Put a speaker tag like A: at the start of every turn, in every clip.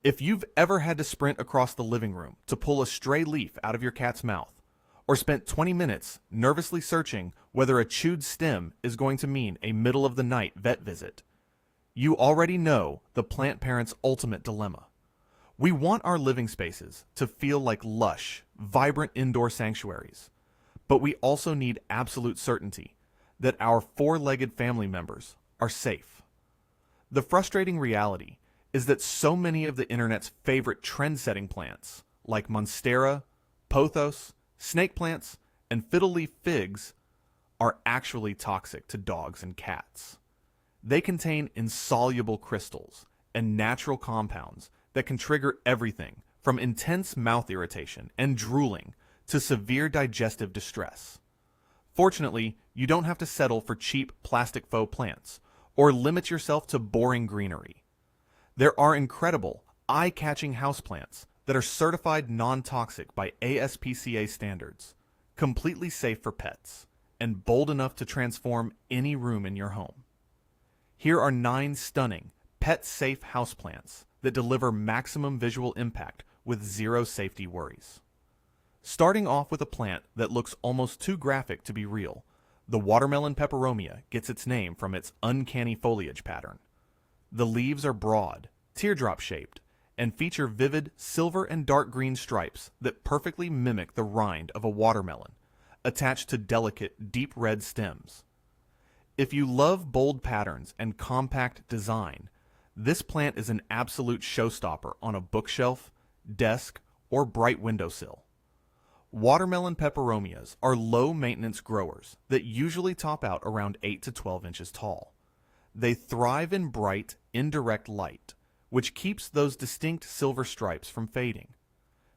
A: If you've ever had to sprint across the living room to pull a stray leaf out of your cat's mouth, or spent 20 minutes nervously searching whether a chewed stem is going to mean a middle of the night vet visit, you already know the plant parent's ultimate dilemma. We want our living spaces to feel like lush, vibrant indoor sanctuaries, but we also need absolute certainty that our four-legged family members are safe. The frustrating reality is that so many of the internet's favorite trend-setting plants, like monstera, pothos, snake plants, and fiddle-leaf figs, are actually toxic to dogs and cats. They contain insoluble crystals and natural compounds that can trigger everything from intense mouth irritation and drooling to severe digestive distress. Fortunately, you don't have to settle for cheap plastic faux plants or limit yourself to boring greenery. There are incredible, eye-catching houseplants that are certified non-toxic by ASPCA standards, completely safe for pets, and bold enough to transform any room in your home. Here are 9 stunning, pet-safe houseplants that deliver maximum visual impact with zero safety worries. Starting off with a plant that looks almost too graphic to be real, the watermelon peperomia gets its name from its uncanny foliage pattern. The leaves are broad, teardrop-shaped, and feature vivid silver and dark green stripes that perfectly mimic the rind of a watermelon, attached to delicate, deep red stems. If you love bold patterns and compact design, this plant is an absolute showstopper on a bookshelf, desk, or bright windowsill. Watermelon peperomias are low-maintenance growers that usually top out around 8 to 12 inches tall. They thrive in bright, indirect light, which keeps those distinct silver stripes from fading.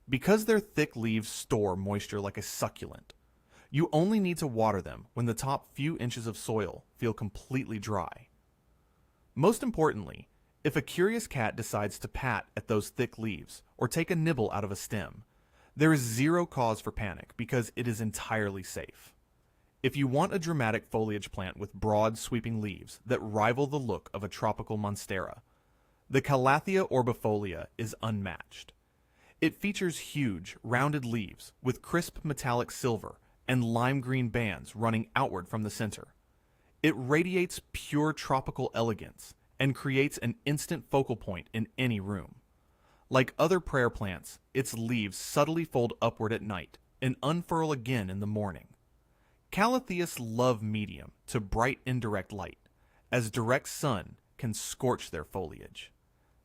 A: Because their thick leaves store moisture like a succulent, you only need to water them when the top few inches of soil feel completely dry. Most importantly, if a curious cat decides to pat at those thick leaves or take a nibble out of a stem, there is zero cause for panic because it is entirely safe. If you want a dramatic foliage plant with broad, sweeping leaves that rival the look of a tropical monstera, the Calathea orbifolia is unmatched. It features huge, rounded leaves with crisp metallic silver and lime green bands running outward from the center. It radiates pure tropical elegance and creates an instant focal point in any room. Like other prayer plants, its leaves subtly fold upward at night and unfurl again in the morning. Calatheas love medium to bright indirect light, as direct sun can scorch their foliage.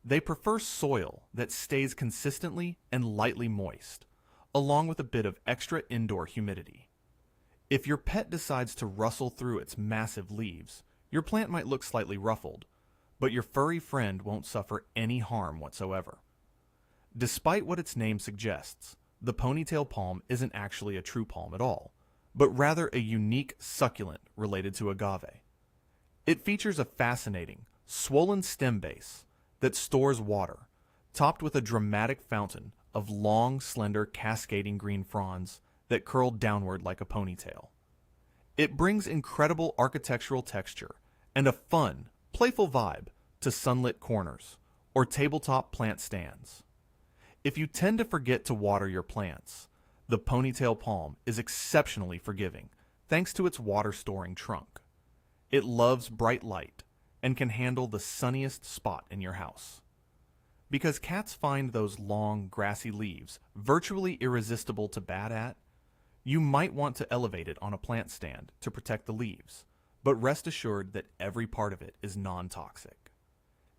A: They prefer soil that stays consistently and lightly moist, along with a bit of extra indoor humidity. If your pet decides to rustle through its massive leaves, your plant might look slightly ruffled, but your furry friend won't suffer any harm whatsoever. Despite what its name suggests, the ponytail palm isn't actually a true palm at all, but rather a unique succulent related to agave. It features a fascinating, swollen stem base that stores water, topped with a dramatic fountain of long, slender, cascading green fronds that curl downward like a ponytail. It brings incredible architectural texture and a fun, playful vibe to sunlit corners or tabletop plant stands. If you tend to forget to water your plants, the ponytail palm is exceptionally forgiving thanks to its water-storing trunk. It loves bright light and can handle the sunniest spot in your house. Because cats find those long, grassy leaves virtually irresistible to bat at, you might want to elevate it on a plant stand to protect the leaves, but rest assured that every part of it is non-toxic.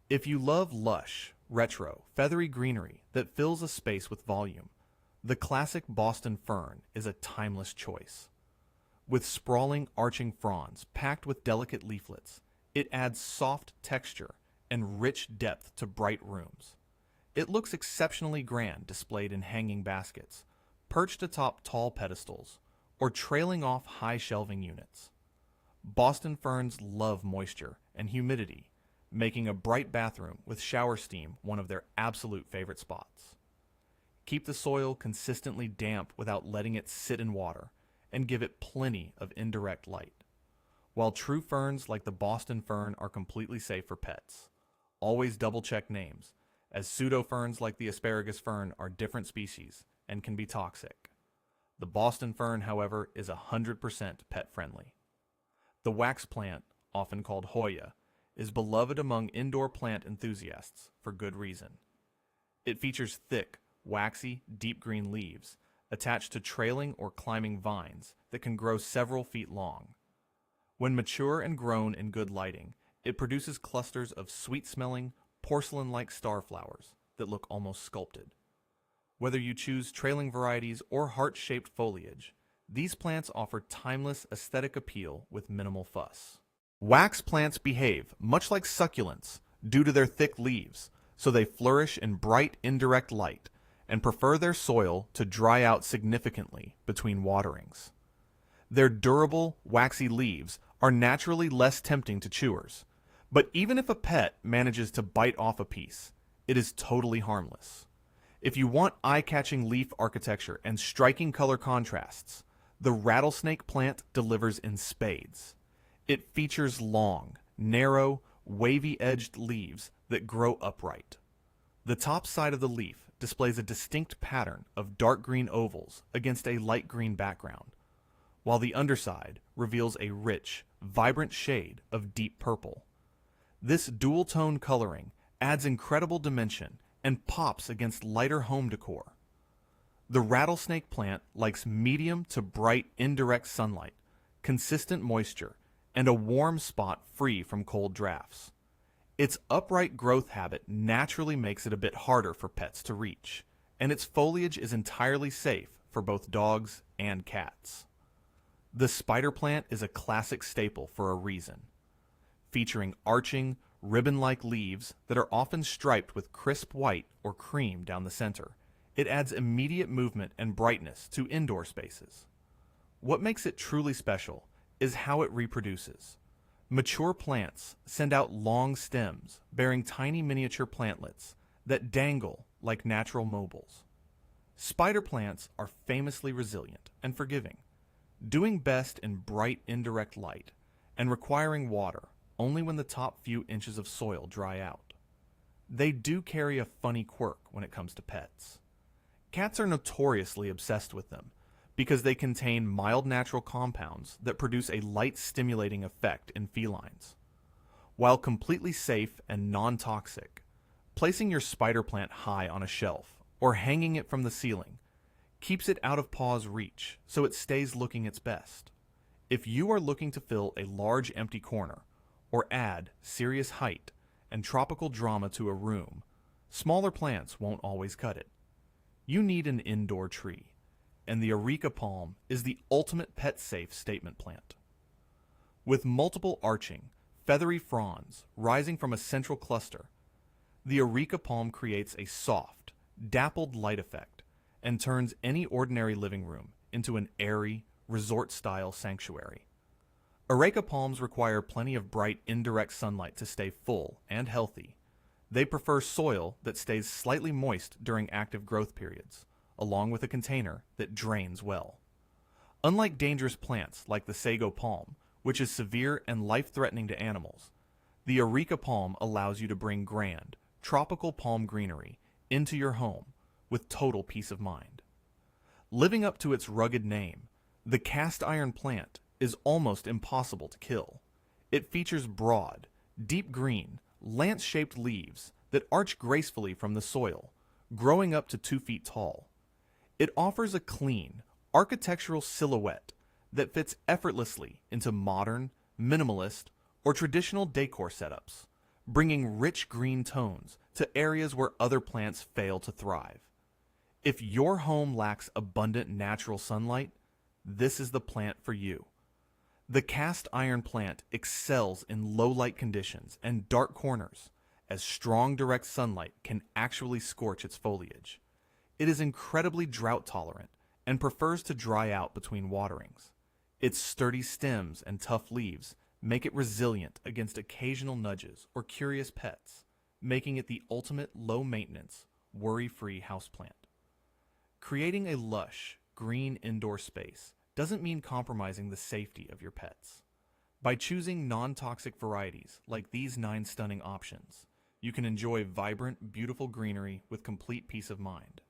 A: If you love lush, retro, feathery greenery that fills a space with volume, the classic Boston fern is a timeless choice. With sprawling, arching fronds packed with delicate leaflets, it adds soft texture and rich depth to bright rooms. It looks exceptionally grand displayed in hanging baskets, perched atop tall pedestals, or trailing off high shelving units. Boston ferns love moisture and humidity, making a bright bathroom with shower steam one of their absolute favorite spots. Keep the soil consistently damp without letting it sit in water, and give it plenty of indirect light. While true ferns like the Boston fern are completely safe for pets, always double-check names, as pseudoferns like the asparagus fern are different species and can be toxic. The Boston fern, however, is 100% pet-friendly. The wax plant, often called Hoya, is beloved among indoor plant enthusiasts for good reason. It features thick, waxy, deep green leaves attached to trailing or climbing vines that can grow several feet long. When mature and grown in good lighting, it produces clusters of sweet-smelling, porcelain-like starflowers that look almost sculpted. Whether you choose trailing varieties or heart-shaped foliage, these plants offer timeless aesthetic appeal with minimal fuss. Wax plants behave much like succulents due to their thick leaves, so they flourish in bright indirect light and prefer their soil to dry out significantly between waterings. Their durable, waxy leaves are naturally less tempting to chewers, but even if a pet manages to bite off a piece, it is totally harmless. If you want eye-catching leaf architecture and striking color contrasts, the rattlesnake plant delivers in spades. It features long, narrow, wavy-edged leaves that grow upright. The top side of the leaf displays a distinct pattern of dark green ovals against a light green background, while the underside reveals a rich, vibrant shade of deep purple. This dual-tone coloring adds incredible dimension and pops against lighter home decor. The rattlesnake plant likes medium to bright indirect sunlight, consistent moisture, and a warm spot free from cold drafts. Its upright growth habit naturally makes it a bit harder for pets to reach, and its foliage is entirely safe for both dogs and cats. The spider plant is a classic staple for a reason, featuring arching, ribbon-like leaves that are often striped with crisp white or cream down the center. It adds immediate movement and brightness to indoor spaces. What makes it truly special is how it reproduces. Mature plants send out long stems bearing tiny miniature plantlets that dangle like natural mobiles. Spider plants are famously resilient and forgiving, doing best in bright indirect light and requiring water only when the top few inches of soil dry out. They do carry a funny quirk when it comes to pets. Cats are notoriously obsessed with them because they contain mild natural compounds that produce a light stimulating effect in felines. While completely safe and non-toxic, placing your spider plant high on a shelf or hanging it from the ceiling keeps it out of paw's reach so it stays looking its best. If you are looking to fill a large empty corner or add serious height and tropical drama to a room, smaller plants won't always cut it. You need an indoor tree, and the Areca palm is the ultimate pet-safe statement plant. With multiple arching, feathery fronds rising from a central cluster, the Areca palm creates a soft, dappled light effect and turns any ordinary living room into an airy, resort-style sanctuary. Areca palms require plenty of bright indirect sunlight to stay full and healthy. They prefer soil that stays slightly moist during active growth periods, along with a container that drains well. Unlike dangerous plants like the sago palm, which is severe and life-threatening to animals, the Areca palm allows you to bring grand, tropical palm greenery into your home with total peace of mind. Living up to its rugged name, the cast iron plant is almost impossible to kill. It features broad, deep green, lance-shaped leaves that arch gracefully from the soil, growing up to 2 feet tall. It offers a clean, architectural silhouette that fits effortlessly into modern, minimalist, or traditional decor setups, bringing rich green tones to areas where other plants fail to thrive. If your home lacks abundant natural sunlight, this is the plant for you. The cast iron plant excels in low light conditions and dark corners, as strong direct sunlight can actually scorch its foliage. It is incredibly drought tolerant and prefers to dry out between waterings. Its sturdy stems and tough leaves make it resilient against occasional nudges or curious pets, making it the ultimate low-maintenance, worry-free houseplant. Creating a lush, green indoor space doesn't mean compromising the safety of your pets. By choosing non-toxic varieties like these 9 stunning options, You can enjoy vibrant, beautiful greenery with complete peace of mind.